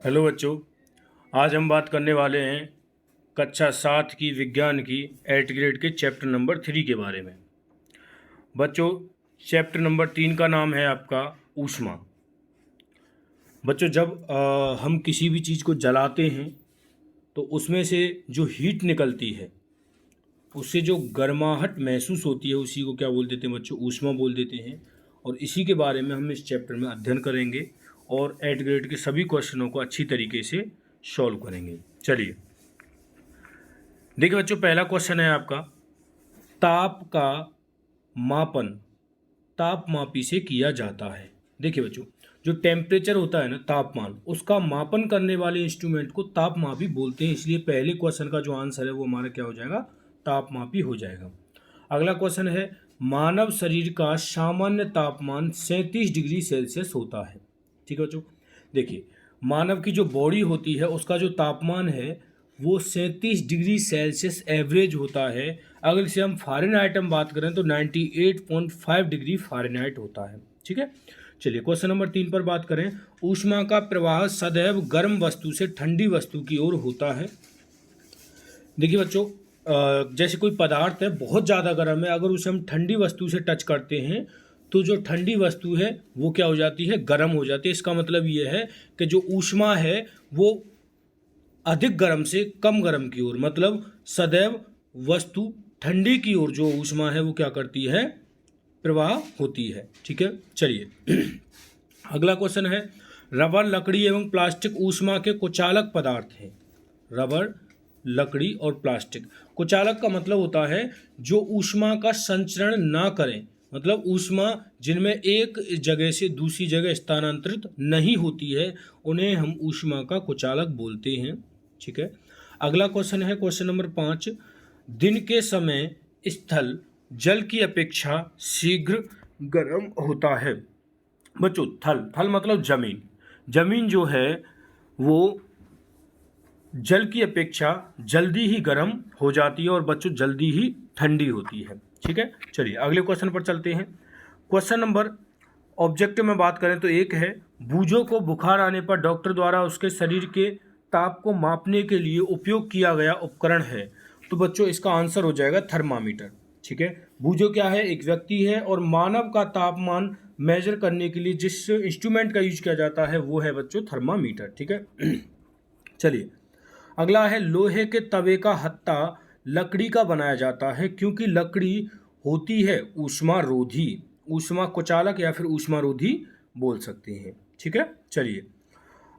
Hello बच्चों, आज हम बात करने वाले हैं कक्षा 7 की विज्ञान की 8th ग्रेड के चैप्टर नंबर 3 के बारे में। बच्चों, चैप्टर नंबर 3 का नाम है आपका ऊष्मा। बच्चों, जब हम किसी भी चीज़ को जलाते हैं तो उसमें से जो हीट निकलती है, उससे जो गर्माहट महसूस होती है, उसी को क्या बोल देते हैं बच्चों? ऊष्मा बोल देते हैं। और इसी के बारे में हम इस चैप्टर में अध्ययन करेंगे और 8th ग्रेड के सभी क्वेश्चनों को अच्छी तरीके से सॉल्व करेंगे। चलिए देखिए बच्चों, पहला क्वेश्चन है आपका, ताप का मापन तापमापी से किया जाता है। देखिए बच्चों, जो टेम्परेचर होता है ना, तापमान, उसका मापन करने वाले इंस्ट्रूमेंट को तापमापी बोलते हैं। इसलिए पहले क्वेश्चन का जो आंसर है वो हमारा क्या हो जाएगा? तापमापी हो जाएगा। अगला क्वेश्चन है, मानव शरीर का सामान्य तापमान 37 डिग्री सेल्सियस होता है। ठीक है बच्चों, देखिए मानव की जो बॉडी होती है उसका जो तापमान है वो 37 डिग्री सेल्सियस एवरेज होता है। अगर इसे हम फ़ारेनहाइट में बात करें तो 98.5 डिग्री फ़ारेनहाइट होता है। ठीक है, चलिए क्वेश्चन नंबर 3 पर बात करें। ऊष्मा का प्रवाह सदैव गर्म वस्तु से ठंडी वस्तु की ओर होता है। देखिए बच्चों, जैसे कोई पदार्थ है बहुत ज़्यादा गर्म है, अगर उसे हम ठंडी वस्तु से टच करते हैं तो जो ठंडी वस्तु है वो क्या हो जाती है? गर्म हो जाती है। इसका मतलब ये है कि जो ऊष्मा है वो अधिक गर्म से कम गर्म की ओर, मतलब सदैव वस्तु ठंडी की ओर जो ऊष्मा है वो क्या करती है? प्रवाह होती है। ठीक है, चलिए अगला क्वेश्चन है, रबर, लकड़ी एवं प्लास्टिक ऊष्मा के कुचालक पदार्थ हैं। रबर, लकड़ी और प्लास्टिक। कुचालक का मतलब होता है जो ऊष्मा का संचरण ना करें, मतलब ऊष्मा जिनमें एक जगह से दूसरी जगह स्थानांतरित नहीं होती है, उन्हें हम ऊष्मा का कुचालक बोलते हैं। ठीक है, अगला क्वेश्चन है क्वेश्चन नंबर 5, दिन के समय स्थल जल की अपेक्षा शीघ्र गर्म होता है। बच्चों, थल थल मतलब जमीन, जमीन जो है वो जल की अपेक्षा जल्दी ही गर्म हो जाती है और बच्चों जल्दी ही ठंडी होती है। ठीक है, चलिए अगले क्वेश्चन पर चलते हैं। क्वेश्चन नंबर ऑब्जेक्टिव में बात करें तो एक है, बूझों को बुखार आने पर डॉक्टर द्वारा उसके शरीर के ताप को मापने के लिए उपयोग किया गया उपकरण है। तो बच्चों इसका आंसर हो जाएगा थर्मामीटर। ठीक है, बूझो क्या है? एक व्यक्ति है और मानव का तापमान मेजर करने के लिए जिस इंस्ट्रूमेंट का यूज किया जाता है वो है बच्चों थर्मामीटर। ठीक है चलिए अगला है, लोहे के तवे का हत्ता लकड़ी का बनाया जाता है क्योंकि लकड़ी होती है ऊष्मा रोधी। ऊष्मा कुचालक या फिर ऊष्मा रोधी बोल सकते हैं। ठीक है, चलिए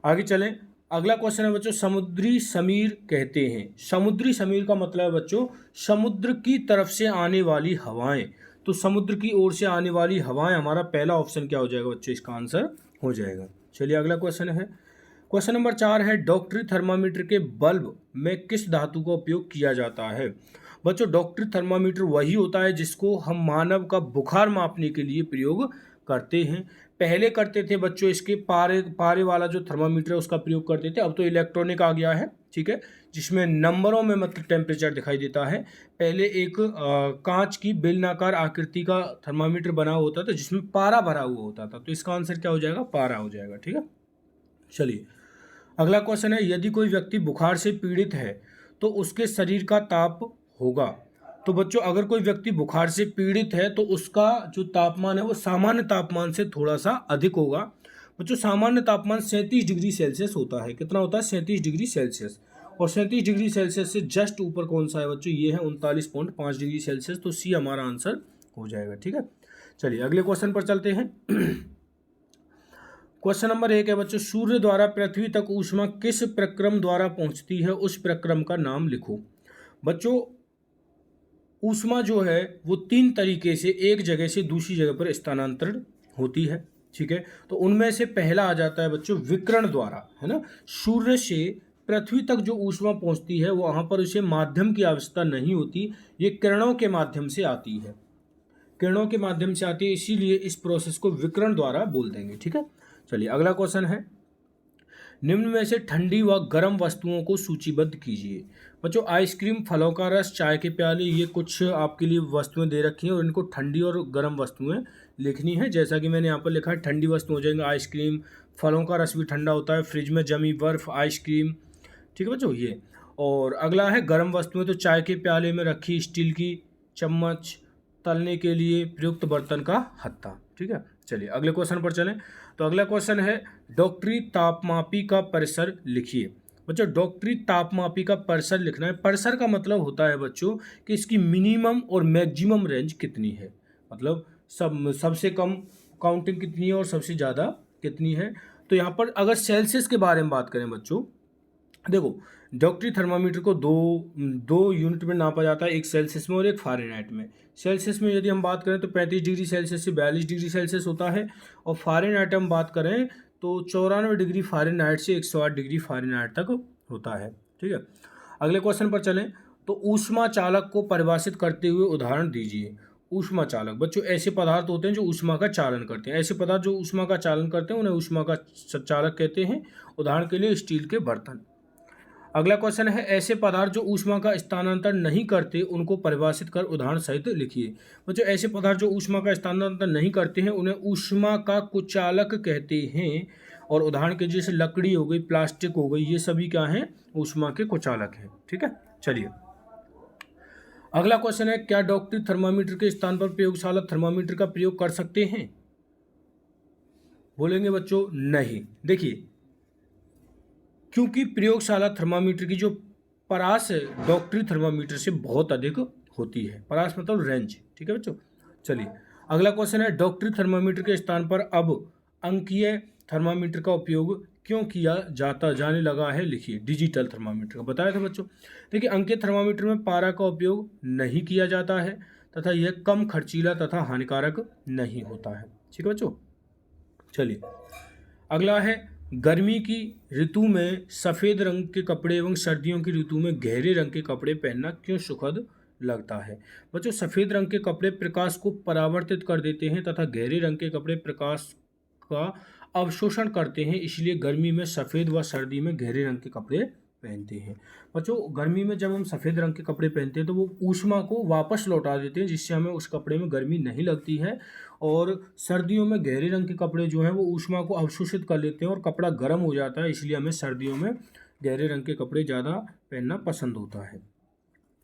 आगे चलें। अगला क्वेश्चन है बच्चों, समुद्री समीर कहते हैं। समुद्री समीर का मतलब है बच्चों समुद्र की तरफ से आने वाली हवाएं। तो समुद्र की ओर से आने वाली हवाएं, हमारा पहला ऑप्शन क्या हो जाएगा बच्चों? इसका आंसर हो जाएगा। चलिए अगला क्वेश्चन है क्वेश्चन नंबर 4 है, डॉक्टरी थर्मामीटर के बल्ब में किस धातु का उपयोग किया जाता है? बच्चों, डॉक्टरी थर्मामीटर वही होता है जिसको हम मानव का बुखार मापने के लिए प्रयोग करते हैं। पहले करते थे बच्चों इसके पारे पारे वाला जो थर्मामीटर है उसका प्रयोग करते थे, अब तो इलेक्ट्रॉनिक आ गया है। ठीक है, जिसमें नंबरों में मतलब टेम्परेचर दिखाई देता है। पहले एक कांच की बेलनाकार आकृति का थर्मामीटर बना होता था जिसमें पारा भरा हुआ होता था। तो इसका आंसर क्या हो जाएगा? पारा हो जाएगा। ठीक है, चलिए अगला क्वेश्चन है, यदि कोई व्यक्ति बुखार से पीड़ित है तो उसके शरीर का ताप होगा। तो बच्चों, अगर कोई व्यक्ति बुखार से पीड़ित है तो उसका जो तापमान है वो सामान्य तापमान से थोड़ा सा अधिक होगा। बच्चों, सामान्य तापमान 37 डिग्री सेल्सियस होता है। कितना होता है? 37 डिग्री सेल्सियस। और 37 डिग्री सेल्सियस से जस्ट ऊपर कौन सा है बच्चों? ये है 39.5 डिग्री सेल्सियस। तो सी हमारा आंसर हो जाएगा। ठीक है, चलिए अगले क्वेश्चन पर चलते हैं। क्वेश्चन नंबर 1 है बच्चों, सूर्य द्वारा पृथ्वी तक ऊष्मा किस प्रक्रम द्वारा पहुंचती है? उस प्रक्रम का नाम लिखो। बच्चों, ऊष्मा जो है वो 3 तरीके से एक जगह से दूसरी जगह पर स्थानांतरित होती है। ठीक है, तो उनमें से पहला आ जाता है बच्चों विकिरण द्वारा, है ना। सूर्य से पृथ्वी तक जो ऊष्मा पहुंचती है वहां पर उसे माध्यम की आवश्यकता नहीं होती, ये किरणों के माध्यम से आती है। किरणों के माध्यम से आती है, इसीलिए इस प्रोसेस को विकिरण द्वारा बोल देंगे। ठीक है, चलिए अगला क्वेश्चन है, निम्न में से ठंडी व गर्म वस्तुओं को सूचीबद्ध कीजिए। बच्चों आइसक्रीम, फलों का रस, चाय के प्याले, ये कुछ आपके लिए वस्तुएं दे रखी हैं और इनको ठंडी और गर्म वस्तुएं लिखनी है। जैसा कि मैंने यहाँ पर लिखा है, ठंडी वस्तु हो जाएंगे आइसक्रीम, फलों का रस भी ठंडा होता है, फ्रिज में जमी बर्फ़, आइसक्रीम, ठीक है बच्चों ये। और अगला है गर्म वस्तुएं, तो चाय के प्याले में रखी स्टील की चम्मच, तलने के लिए प्रयुक्त बर्तन का हत्था, ठीक है। चलिए अगले क्वेश्चन पर चलें। तो अगला क्वेश्चन है डॉक्टरी तापमापी का परिसर लिखिए। बच्चों डॉक्टरी तापमापी का परिसर लिखना है। परिसर का मतलब होता है बच्चों कि इसकी मिनिमम और मैक्सिमम रेंज कितनी है, मतलब सबसे कम काउंटिंग कितनी है और सबसे ज़्यादा कितनी है। तो यहाँ पर अगर सेल्सियस के बारे में बात करें बच्चों, देखो डॉक्टरी थर्मामीटर को दो यूनिट में नापा जाता है, एक सेल्सियस में और एक फ़ारेनहाइट में। सेल्सियस में यदि हम बात करें तो 35 डिग्री सेल्सियस से 42 डिग्री सेल्सियस होता है, और फ़ारेनहाइट हम बात करें तो 94 डिग्री फ़ारेनहाइट से 108 डिग्री फ़ारेनहाइट तक होता है, ठीक है। अगले क्वेश्चन पर चलें। तो ऊष्मा चालक को परिभाषित करते हुए उदाहरण दीजिए। ऊष्मा चालक बच्चों ऐसे पदार्थ होते हैं जो ऊष्मा का चालन करते हैं। ऐसे पदार्थ जो ऊष्मा का चालन करते हैं उन्हें ऊष्मा का चालक कहते हैं। उदाहरण के लिए स्टील के बर्तन। अगला क्वेश्चन है ऐसे पदार्थ जो ऊष्मा का स्थानांतरण नहीं करते उनको परिभाषित कर उदाहरण सहित लिखिए। बच्चों ऐसे पदार्थ जो ऊष्मा का स्थानांतरण नहीं करते हैं उन्हें ऊष्मा का कुचालक कहते हैं। और उदाहरण के जैसे लकड़ी हो गई, प्लास्टिक हो गई, ये सभी क्या हैं, ऊष्मा के कुचालक हैं, ठीक है। चलिए अगला क्वेश्चन है क्या डॉक्टरी थर्मामीटर के स्थान पर प्रयोगशाला थर्मामीटर का प्रयोग कर सकते हैं? बोलेंगे बच्चों नहीं। देखिए क्योंकि प्रयोगशाला थर्मामीटर की जो परास है डॉक्टरी थर्मामीटर से बहुत अधिक होती है। परास मतलब रेंज, ठीक है बच्चों। चलिए अगला क्वेश्चन है डॉक्टरी थर्मामीटर के स्थान पर अब अंकीय थर्मामीटर का उपयोग क्यों किया जाने लगा है, लिखिए। डिजिटल थर्मामीटर का बताया था बच्चों। देखिए अंकीय थर्मामीटर में पारा का उपयोग नहीं किया जाता है तथा यह कम खर्चीला तथा हानिकारक नहीं होता है, ठीक है बच्चों। चलिए अगला है गर्मी की ऋतु में सफ़ेद रंग के कपड़े एवं सर्दियों की ऋतु में गहरे रंग के कपड़े पहनना क्यों सुखद लगता है? बच्चों सफ़ेद रंग के कपड़े प्रकाश को परावर्तित कर देते हैं तथा गहरे रंग के कपड़े प्रकाश का अवशोषण करते हैं, इसलिए गर्मी में सफ़ेद व सर्दी में गहरे रंग के कपड़े पहनते हैं। बच्चों गर्मी में जब हम सफ़ेद रंग के कपड़े पहनते हैं तो वो ऊष्मा को वापस लौटा देते हैं, जिससे हमें उस कपड़े में गर्मी नहीं लगती है। और सर्दियों में गहरे रंग के कपड़े जो हैं वो ऊष्मा को अवशोषित कर लेते हैं और कपड़ा गर्म हो जाता है, इसलिए हमें सर्दियों में गहरे रंग के कपड़े ज़्यादा पहनना पसंद होता है।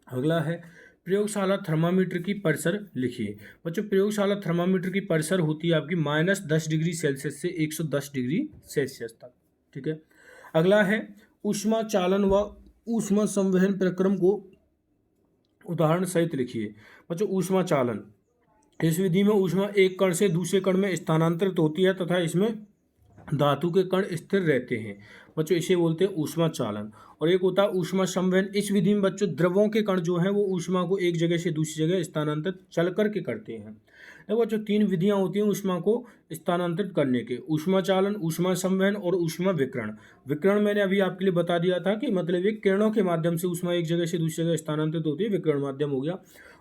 अगला है प्रयोगशाला थर्मामीटर की परिसर लिखिए। बच्चों प्रयोगशाला थर्मामीटर की परिसर होती है आपकी -10 डिग्री सेल्सियस से 110 डिग्री सेल्सियस तक, ठीक है। अगला है ऊष्मा चालन व ऊष्मा संवहन प्रक्रम को उदाहरण सहित लिखिए। बच्चों ऊष्मा चालन, इस विधि में ऊष्मा एक कण से दूसरे कण में स्थानांतरित होती है तथा इसमें धातु के कण स्थिर रहते हैं। बच्चों इसे बोलते हैं ऊष्मा चालन। और एक होता है ऊष्मा संवहन। इस विधि में बच्चों द्रवों के कण जो हैं वो ऊष्मा को एक जगह से दूसरी जगह स्थानांतरित चल करके करते हैं। देखो बच्चों 3 विधियां होती हैं ऊष्मा को स्थानांतरित करने के, ऊष्मा चालन, ऊष्मा संवहन और ऊष्मा विकिरण। विकिरण मैंने अभी आपके लिए बता दिया था कि मतलब ये किरणों के माध्यम से ऊष्मा एक जगह से दूसरी जगह स्थानांतरित होती है, विकिरण माध्यम हो गया।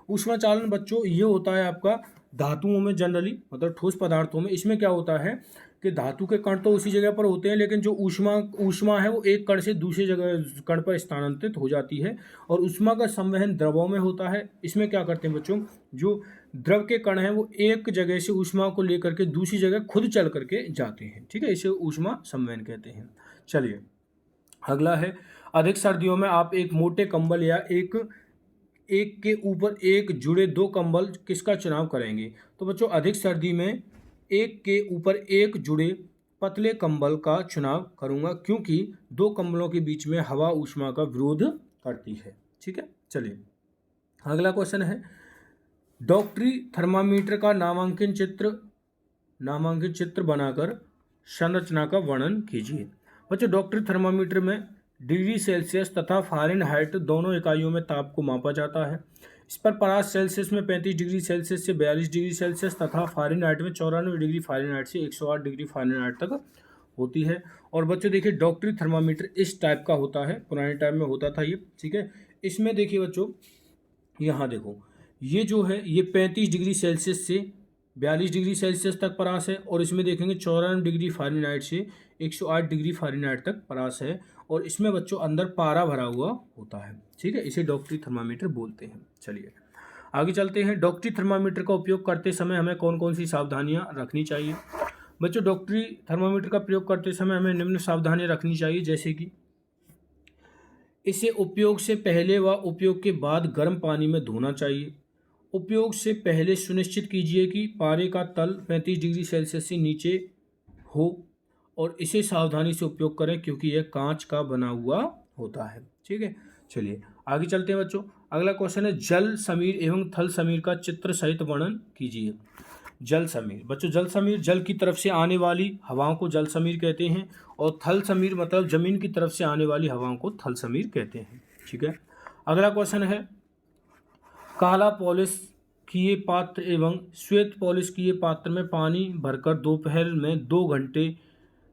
ऊष्मा चालन बच्चों ये होता है आपका धातुओं में, जनरली मतलब ठोस पदार्थों में। इसमें क्या होता है कि धातु के कण तो उसी जगह पर होते हैं, लेकिन जो ऊष्मा है वो एक कण से दूसरी जगह कण पर स्थानांतरित हो जाती है। और ऊष्मा का संवहन द्रवों में होता है। इसमें क्या करते हैं बच्चों, जो द्रव के कण हैं वो एक जगह से ऊष्मा को लेकर के दूसरी जगह खुद चल करके जाते हैं, ठीक है। इसे ऊष्मा संवहन कहते हैं। चलिए अगला है अधिक सर्दियों में आप एक मोटे कंबल या एक के ऊपर एक जुड़े 2 कंबल किसका चुनाव करेंगे? तो बच्चों अधिक सर्दी में एक के ऊपर एक जुड़े पतले कंबल का चुनाव करूंगा, क्योंकि 2 कंबलों के बीच में हवा ऊष्मा का विरोध करती है, ठीक है। चलिए अगला क्वेश्चन है डॉक्टरी थर्मामीटर का नामांकन चित्र बनाकर संरचना का वर्णन कीजिए। बच्चों डॉक्टरी थर्मामीटर में डिग्री सेल्सियस तथा फ़ारेनहाइट दोनों इकाइयों में ताप को मापा जाता है। इस पर परास सेल्सियस में 35 डिग्री सेल्सियस से 42 डिग्री सेल्सियस तथा फ़ारेनहाइट में 94 डिग्री फ़ारेनहाइट से 108 डिग्री फ़ारेनहाइट तक होती है। और बच्चों देखिए डॉक्टरी थर्मामीटर इस टाइप का होता है, पुराने टाइम में होता था ये, ठीक है। इसमें देखिए बच्चों यहाँ देखो ये जो है ये 35 डिग्री सेल्सियस से 42 डिग्री सेल्सियस तक परास है, और इसमें देखेंगे 94 डिग्री फ़ारेनहाइट से 108 डिग्री फ़ारेनहाइट तक परास है और इसमें बच्चों अंदर पारा भरा हुआ होता है। ठीक है, इसे डॉक्टरी थर्मामीटर बोलते हैं। चलिए आगे चलते हैं। डॉक्टरी थर्मामीटर का उपयोग करते समय हमें कौन कौन सी सावधानियां रखनी चाहिए? बच्चों डॉक्टरी थर्मामीटर का प्रयोग करते समय हमें निम्न सावधानियां रखनी चाहिए, जैसे कि इसे उपयोग से पहले व उपयोग के बाद गर्म पानी में धोना चाहिए। उपयोग से पहले सुनिश्चित कीजिए कि पारे का तल 35 डिग्री सेल्सियस से नीचे हो और इसे सावधानी से उपयोग करें क्योंकि यह कांच का बना हुआ होता है। ठीक है, चलिए आगे चलते हैं बच्चों। अगला क्वेश्चन है जल समीर एवं थल समीर का चित्र सहित वर्णन कीजिए। जल समीर बच्चों, जल समीर जल की तरफ से आने वाली हवाओं को जल समीर कहते हैं और थल समीर मतलब जमीन की तरफ से आने वाली हवाओं को थल समीर कहते हैं। ठीक है, अगला क्वेश्चन है काला पॉलिश किए पात्र एवं श्वेत पॉलिश किए पात्र में पानी भरकर दोपहर में 2 घंटे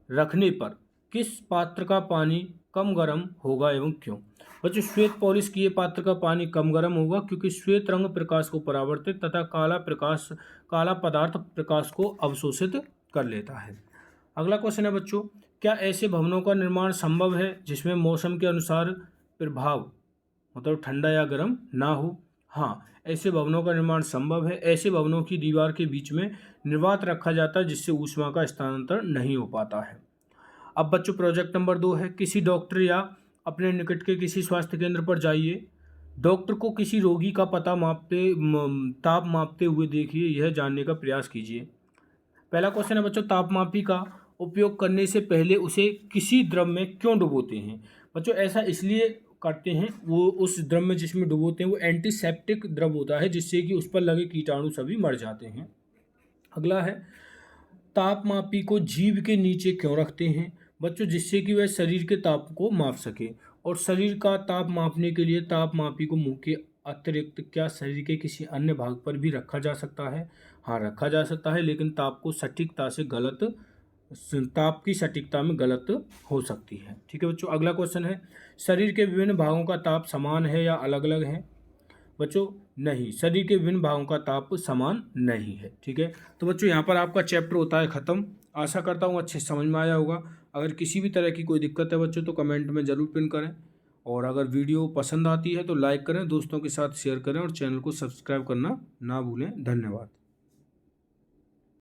रखने पर किस पात्र का पानी कम गर्म होगा एवं क्यों? बच्चों श्वेत पॉलिश किए पात्र का पानी कम गर्म होगा क्योंकि श्वेत रंग प्रकाश को परावर्तित तथा काला पदार्थ प्रकाश को अवशोषित कर लेता है। अगला क्वेश्चन है बच्चों, क्या ऐसे भवनों का निर्माण संभव है जिसमें मौसम के अनुसार प्रभाव मतलब ठंडा या गर्म ना हो? हाँ, ऐसे भवनों का निर्माण संभव है। ऐसे भवनों की दीवार के बीच में निर्वात रखा जाता है जिससे ऊष्मा का स्थानांतरण नहीं हो पाता है। अब बच्चों प्रोजेक्ट नंबर 2 है किसी डॉक्टर या अपने निकट के किसी स्वास्थ्य केंद्र पर जाइए। डॉक्टर को किसी रोगी का ताप मापते हुए देखिए, यह जानने का प्रयास कीजिए। पहला क्वेश्चन है बच्चों, तापमापी का उपयोग करने से पहले उसे किसी द्रव में क्यों डुबोते हैं? बच्चों ऐसा इसलिए करते हैं, वो उस द्रव में जिसमें डुबोते हैं वो एंटीसेप्टिक द्रव होता है जिससे कि उस पर लगे कीटाणु सभी मर जाते हैं। अगला है तापमापी को जीभ के नीचे क्यों रखते हैं? बच्चों जिससे कि वह शरीर के ताप को माप सके और शरीर का ताप मापने के लिए तापमापी को मुंह के अतिरिक्त क्या शरीर के किसी अन्य भाग पर भी रखा जा सकता है? हाँ रखा जा सकता है, लेकिन ताप की सटीकता में गलत हो सकती है। ठीक है बच्चों, अगला क्वेश्चन है शरीर के विभिन्न भागों का ताप समान है या अलग अलग है? बच्चों नहीं, शरीर के विभिन्न भागों का ताप समान नहीं है। ठीक है, तो बच्चों यहाँ पर आपका चैप्टर होता है ख़त्म। आशा करता हूँ अच्छे समझ में आया होगा। अगर किसी भी तरह की कोई दिक्कत है बच्चों तो कमेंट में ज़रूर पिन करें और अगर वीडियो पसंद आती है तो लाइक करें, दोस्तों के साथ शेयर करें और चैनल को सब्सक्राइब करना ना भूलें। धन्यवाद।